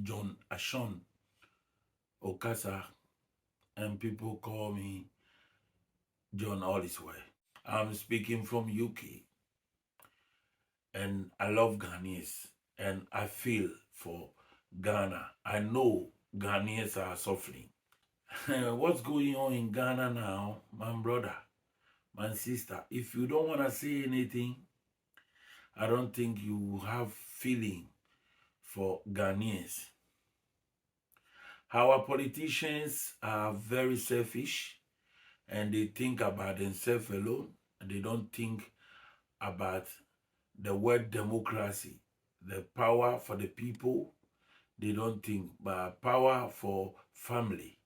John Ashon Okasa, and people call me John All Is Well. I'm speaking from UK, and I love Ghanaians, and I feel for Ghana. I know Ghanaians are suffering. What's going on in Ghana now, my brother, my sister? If you don't want to say anything, I don't think you have feeling for Ghanaians. Our politicians are very selfish and they think about themselves alone and they don't think about the word democracy, the power for the people. They don't think but power for family.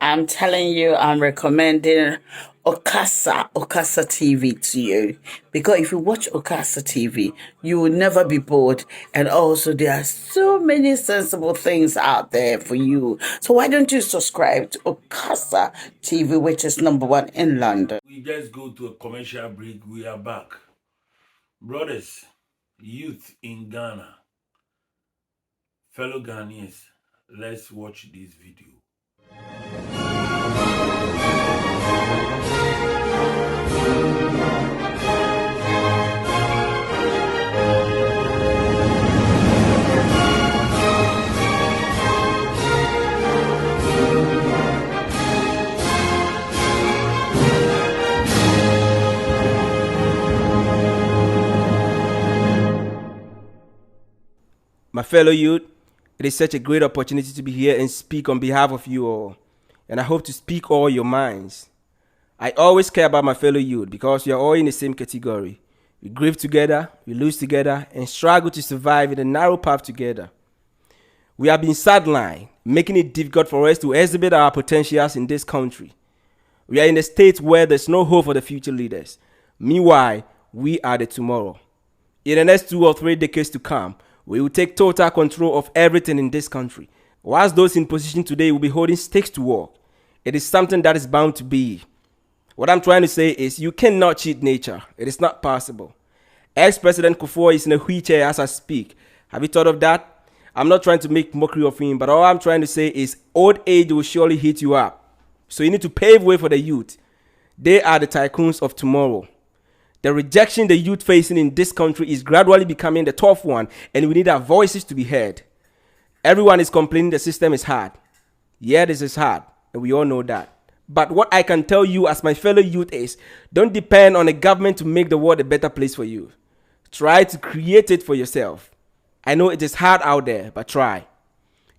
I'm telling you, I'm recommending Okasa TV to you. Because if you watch Okasa TV, you will never be bored. And also, there are so many sensible things out there for you. So why don't you subscribe to Okasa TV, which is #1 in London? We just go to a commercial break. We are back. Brothers, youth in Ghana, fellow Ghanaians, let's watch this video. My fellow youth, it is such a great opportunity to be here and speak on behalf of you all. And I hope to speak all your minds. I always care about my fellow youth because we are all in the same category. We grieve together, we lose together, and struggle to survive in a narrow path together. We have been sidelined, making it difficult for us to exhibit our potentials in this country. We are in a state where there's no hope for the future leaders. Meanwhile, we are the tomorrow. In the next 2 or 3 decades to come, we will take total control of everything in this country. Whilst those in position today will be holding stakes to work, it is something that is bound to be. What I'm trying to say is you cannot cheat nature. It is not possible. Ex-President Kufuor is in a wheelchair as I speak. Have you thought of that? I'm not trying to make mockery of him, but all I'm trying to say is old age will surely hit you up. So you need to pave way for the youth. They are the tycoons of tomorrow. The rejection the youth facing in this country is gradually becoming the tough one, and we need our voices to be heard. Everyone is complaining the system is hard. Yeah, this is hard, and we all know that. But what I can tell you as my fellow youth is, don't depend on the government to make the world a better place for you. Try to create it for yourself. I know it is hard out there, but try.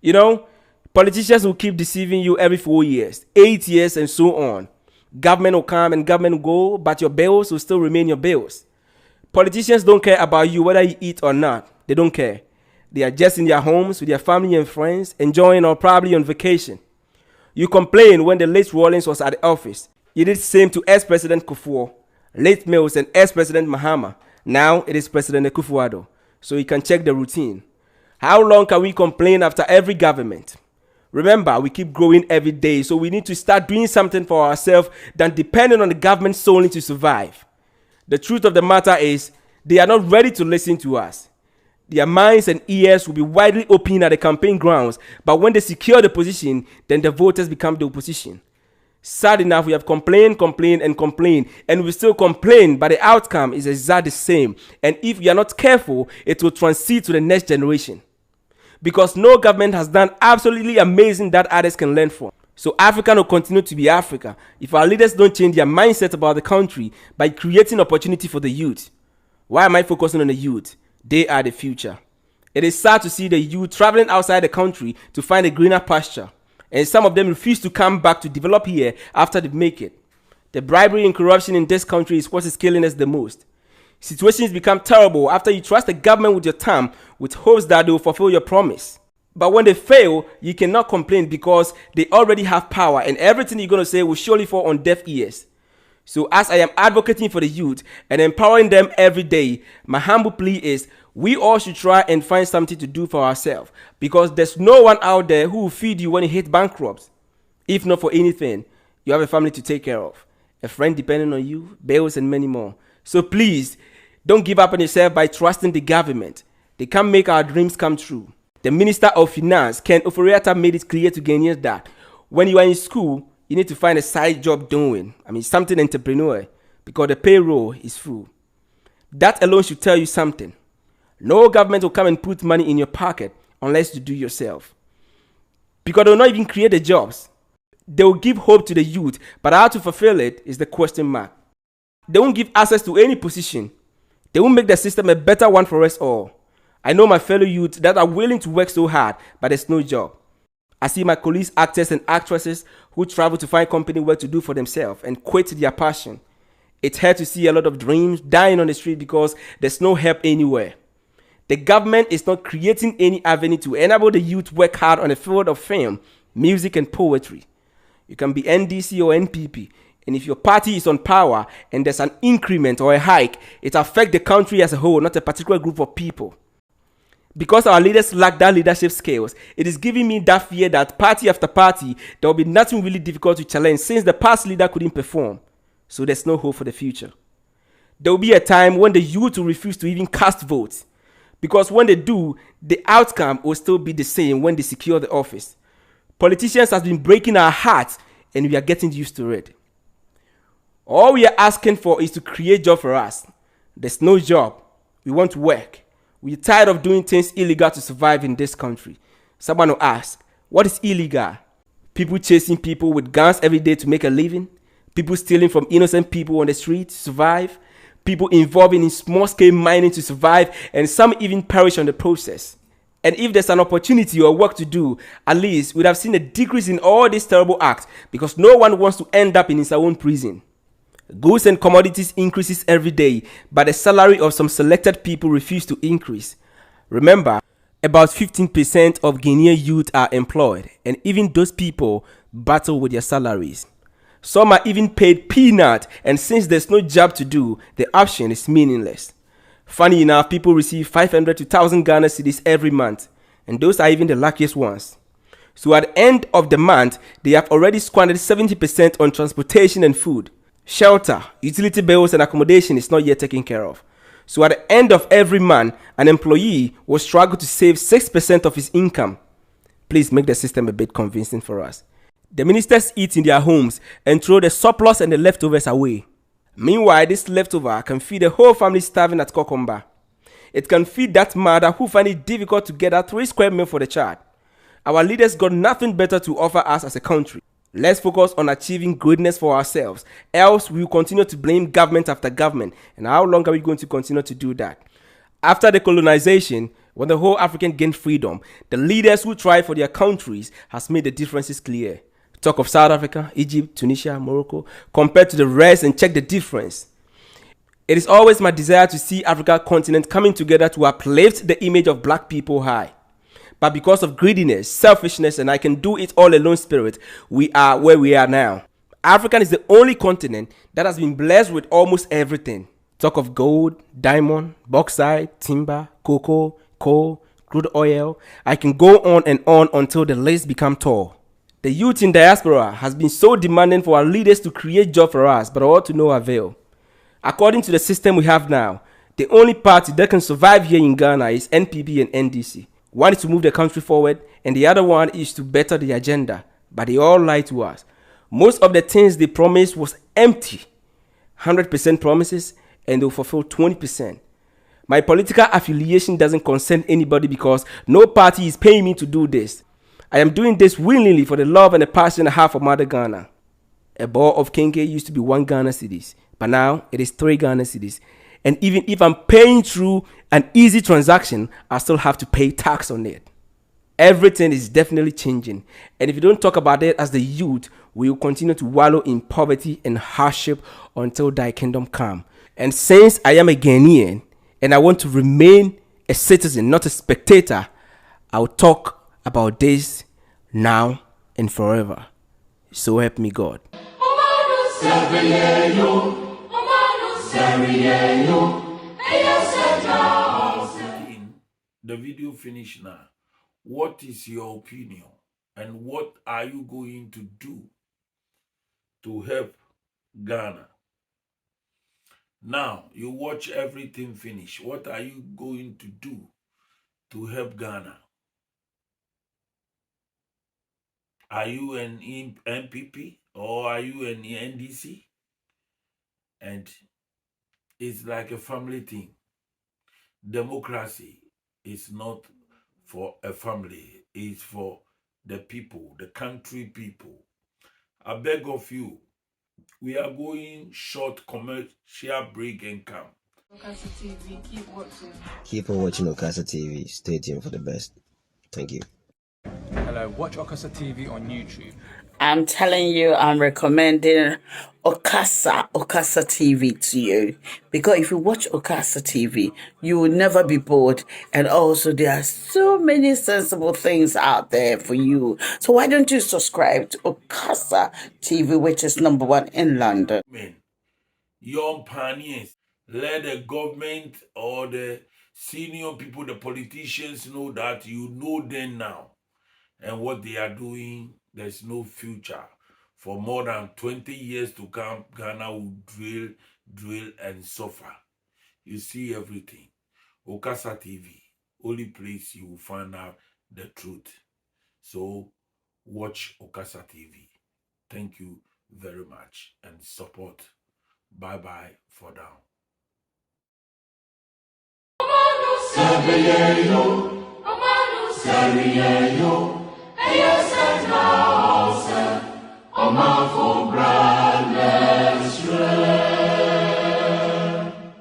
You know, politicians will keep deceiving you every 4 years, 8 years, and so on. Government will come and government will go, but your bills will still remain your bills. Politicians don't care about you whether you eat or not. They don't care. They are just in their homes with their family and friends, enjoying or probably on vacation. You complained when the late Rawlings was at the office. You did the same to ex-President Kufuor, late Mills, and ex-President Mahama. Now it is President Akufo-Addo, so you can check the routine. How long can we complain after every government? Remember, we keep growing every day, so we need to start doing something for ourselves than depending on the government solely to survive. The truth of the matter is, they are not ready to listen to us. Their minds and ears will be widely open at the campaign grounds, but when they secure the position, then the voters become the opposition. Sad enough, we have complained, and we still complain, but the outcome is exactly the same. And if we are not careful, it will transit to the next generation. Because no government has done absolutely amazing that others can learn from. So Africa will continue to be Africa if our leaders don't change their mindset about the country by creating opportunity for the youth. Why am I focusing on the youth? They are the future. It is sad to see the youth traveling outside the country to find a greener pasture, and some of them refuse to come back to develop here after they make it. The bribery and corruption in this country is what is killing us the most. Situations become terrible after you trust the government with your time with hopes that they will fulfill your promise. But when they fail, you cannot complain because they already have power and everything you're going to say will surely fall on deaf ears. So as I am advocating for the youth and empowering them every day, my humble plea is we all should try and find something to do for ourselves because there's no one out there who will feed you when you hit bankrupt. If not for anything, you have a family to take care of, a friend depending on you, bills and many more. So please, don't give up on yourself by trusting the government. They can't make our dreams come true. The Minister of Finance, Ken Oforiatta, made it clear to Ghanaians that when you are in school, you need to find a side job doing. Something entrepreneur, because the payroll is full. That alone should tell you something. No government will come and put money in your pocket unless you do yourself. Because they will not even create the jobs. They will give hope to the youth, but how to fulfill it is the question mark. They won't give access to any position. They won't make the system a better one for us all. I know my fellow youth that are willing to work so hard, but there's no job. I see my colleagues, actors and actresses who travel to find company work to do for themselves and quit their passion. It's hard to see a lot of dreams dying on the street because there's no help anywhere. The government is not creating any avenue to enable the youth work hard on the field of film, music and poetry. You can be NDC or NPP, and if your party is on power and there's an increment or a hike, it affects the country as a whole, not a particular group of people. Because our leaders lack that leadership skills, it is giving me that fear that party after party, there will be nothing really difficult to challenge since the past leader couldn't perform. So there's no hope for the future. There will be a time when the youth will refuse to even cast votes. Because when they do, the outcome will still be the same when they secure the office. Politicians have been breaking our hearts and we are getting used to it. All we are asking for is to create job for us. There's no job. We want to work. We're tired of doing things illegal to survive in this country. Someone will ask, what is illegal? People chasing people with guns every day to make a living? People stealing from innocent people on the street to survive? People involving in small-scale mining to survive, and some even perish on the process. And if there's an opportunity or work to do, at least we'd have seen a decrease in all these terrible acts because no one wants to end up in his own prison. Goods and commodities increases every day, but the salary of some selected people refuse to increase. Remember, about 15% of Ghanaian youth are employed, and even those people battle with their salaries. Some are even paid peanut, and since there's no job to do, the option is meaningless. Funny enough, people receive 500 to 1,000 Ghana cedis every month, and those are even the luckiest ones. So at the end of the month, they have already squandered 70% on transportation and food. Shelter, utility bills and accommodation is not yet taken care of. So at the end of every month, an employee will struggle to save 6% of his income. Please make the system a bit convincing for us. The ministers eat in their homes and throw the surplus and the leftovers away. Meanwhile, this leftover can feed a whole family starving at Kokomba. It can feed that mother who find it difficult to get a 3 square meal for the child. Our leaders got nothing better to offer us as a country. Let's focus on achieving greatness for ourselves, else we will continue to blame government after government. And how long are we going to continue to do that? After the colonization, when the whole African gained freedom, the leaders who tried for their countries has made the differences clear. Talk of South Africa, Egypt, Tunisia, Morocco, compared to the rest and check the difference. It is always my desire to see Africa continent coming together to uplift the image of black people high. But because of greediness, selfishness, and I can do it all alone spirit, we are where we are now. Africa is the only continent that has been blessed with almost everything. Talk of gold, diamond, bauxite, timber, cocoa, coal, crude oil. I can go on and on until the list becomes tall. The youth in diaspora has been so demanding for our leaders to create jobs for us, but all to no avail. According to the system we have now, the only party that can survive here in Ghana is NPP and NDC. One is to move the country forward, and the other one is to better the agenda. But they all lie to us. Most of the things they promised was empty. 100% promises, and they'll fulfill 20%. My political affiliation doesn't concern anybody because no party is paying me to do this. I am doing this willingly for the love and the passion I have for Mother Ghana. A ball of Kenke used to be 1 Ghana cedis, but now it is 3 Ghana cedis. And even if I'm paying through an easy transaction, I still have to pay tax on it. Everything is definitely changing. And if you don't talk about it as the youth, we will continue to wallow in poverty and hardship until thy kingdom come. And since I am a Ghanaian and I want to remain a citizen, not a spectator, I'll talk about this now and forever. So help me God. The video finished now. What is your opinion and what are you going to do to help Ghana? Now you watch everything finish. What are you going to do to help Ghana? Are you an MPP or are you an NDC? And it's like a family thing. Democracy is not for a family, it's for the people, the country people. I beg of you, we are going short commercial break and come. Okasa TV, keep watching. Keep on watching Okasa TV. Stay tuned for the best. Thank you. Hello, watch Okasa TV on YouTube. I'm telling you, I'm recommending Okasa TV to you. Because if you watch Okasa TV, you will never be bored. And also, there are so many sensible things out there for you. So why don't you subscribe to Okasa TV, which is #1 in London? Young pioneers, let the government or the senior people, the politicians know that you know them now. And what they are doing, there's no future. For more than 20 years to come, Ghana will drill, and suffer. You see everything. Okasa TV, only place you will find out the truth. So watch Okasa TV. Thank you very much and support. Bye-bye for now. Sabiyeyo, Sabiyeyo.